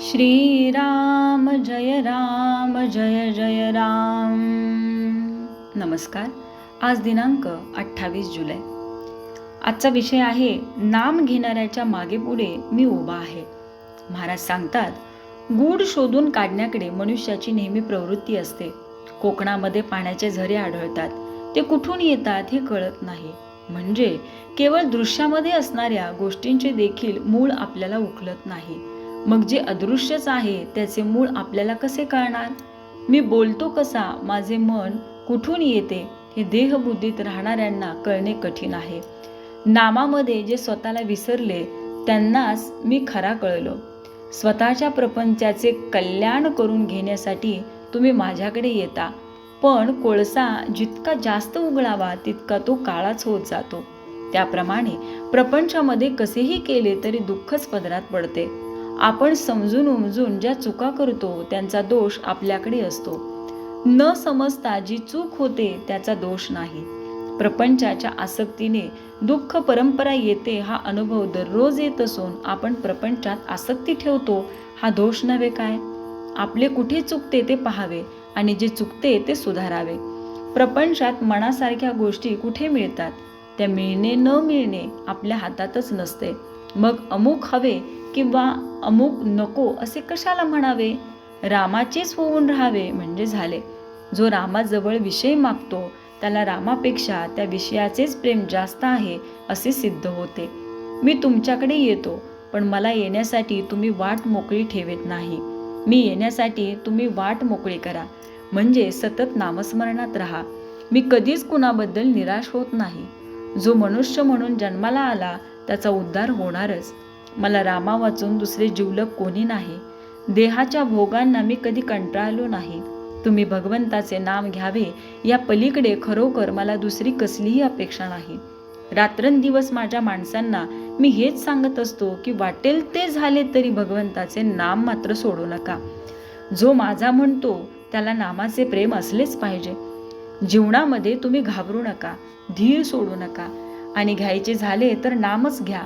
श्रीराम जय जय राम. नमस्कार. आज दिनांक 28 जुलै. आजचा विषय आहे नाम घेणाऱ्याच्या मागे पुढे मी उभा आहे. महाराज सांगतात, गूढ शोधून काढण्याकडे मनुष्याची नेहमी प्रवृत्ती असते. कोकणामध्ये पाण्याचे झरे आढळतात. ते कुठून येतात हे कळत नाही. म्हणजे केवळ दृश्यामध्ये असणाऱ्या गोष्टींचे देखील मूळ आपल्याला उकलत नाही. मग जे अदृश्यच आहे त्याचे मूळ आपल्याला कसे कळणार? मी बोलतो कसा, माझे मन कुठून येते, हे देहबुद्धीत राहणाऱ्यांना कळणे कठीण आहे. नामामध्ये जे स्वतःला विसरले त्यांनाच मी खरा कळलो. स्वतःच्या प्रपंचाचे कल्याण करून घेण्यासाठी तुम्ही माझ्याकडे येता, पण कोळसा जितका जास्त उघडावा तितका तो काळाच होत जातो. त्याप्रमाणे प्रपंचामध्ये कसेही केले तरी दुःखच पदरात पडते. आपण समजून उमजून ज्या चुका करतो त्यांचा दोष आपल्याकडे असतो. न समजता जी चूक होते त्याचा दोष नाही. प्रपंचाच्या आसक्तीने दुःख परंपरा येते हा अनुभव दररोज येत असून आपण प्रपंचात आसक्ती ठेवतो हा दोष नव्हे काय? आपले कुठे चुकते ते पाहावे आणि जे चुकते ते सुधारावे. प्रपंचात मनासारख्या गोष्टी कुठे मिळतात? त्या मिळणे न मिळणे आपल्या हातातच नसते. मग अमुक हवे किंवा अमुक नको असे कशाला म्हणावे? रामाचेच होऊन राहावे म्हणजे झाले. जो रामाजवळ विषय मागतो त्याला रामापेक्षा त्या विषयाचेच प्रेम जास्त आहे असे सिद्ध होते. मी तुमच्याकडे येतो, पण मला येण्यासाठी तुम्ही वाट मोकळी ठेवत नाही. मी येण्यासाठी तुम्ही वाट मोकळी करा. म्हणजे सतत नामस्मरणात राहा. मी कधीच कुणाबद्दल निराश होत नाही. जो मनुष्य म्हणून जन्माला आला त्याचा उद्धार होणारच. मला रामा वाचून दुसरे जिवलग कोणी नाही. देहाच्या भोगांना मी कधी कंटाळलो नाही. तुम्ही भगवंताचे नाम घ्यावे या पलीकडे खरोखर मला दुसरी कसलीही अपेक्षा नाही. रात्रंदिवस माझ्या माणसांना मी हेच सांगत असतो की वाटेल ते झाले तरी भगवंताचे नाम मात्र सोडू नका. जो माझा म्हणतो त्याला नामाचे प्रेम असलेच पाहिजे. जीवनामध्ये तुम्ही घाबरू नका, धीर सोडू नका आणि घ्यायचे झाले तर नामच घ्या.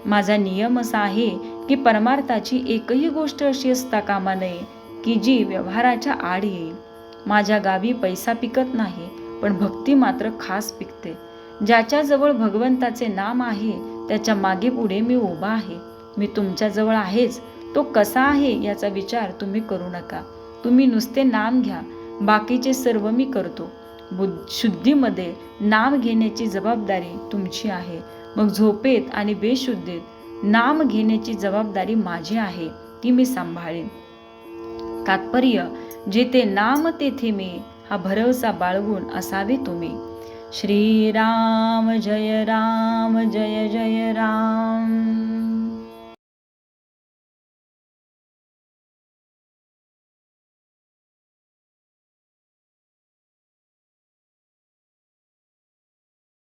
माझा नियम असा आहे की परमार्थाची एकही गोष्ट अशी असता कामा नये की जी व्यवहाराच्या आड येईल. माझ्या गावी पैसा पिकत नाही, पण भक्ती मात्र खास पिकते. ज्याच्याजवळ भगवंताचे नाम आहे त्याच्या मागे पुढे मी उभा आहे. मी तुमच्याजवळ आहेच. तो कसा आहे याचा विचार तुम्ही करू नका. तुम्ही नुसते नाम घ्या, बाकीचे सर्व मी करतो. शुद्धीमध्ये नाम घेण्याची जबाबदारी तुमची आहे. मग झोपेत आणि बेशुद्धीत नाम घेण्याची जबाबदारी माझी आहे, ती मी सांभाळेन. तात्पर्य, जेथे नाम तेथे मी हा भरवसा बाळगून असावे तुम्ही. श्रीराम जय जय राम.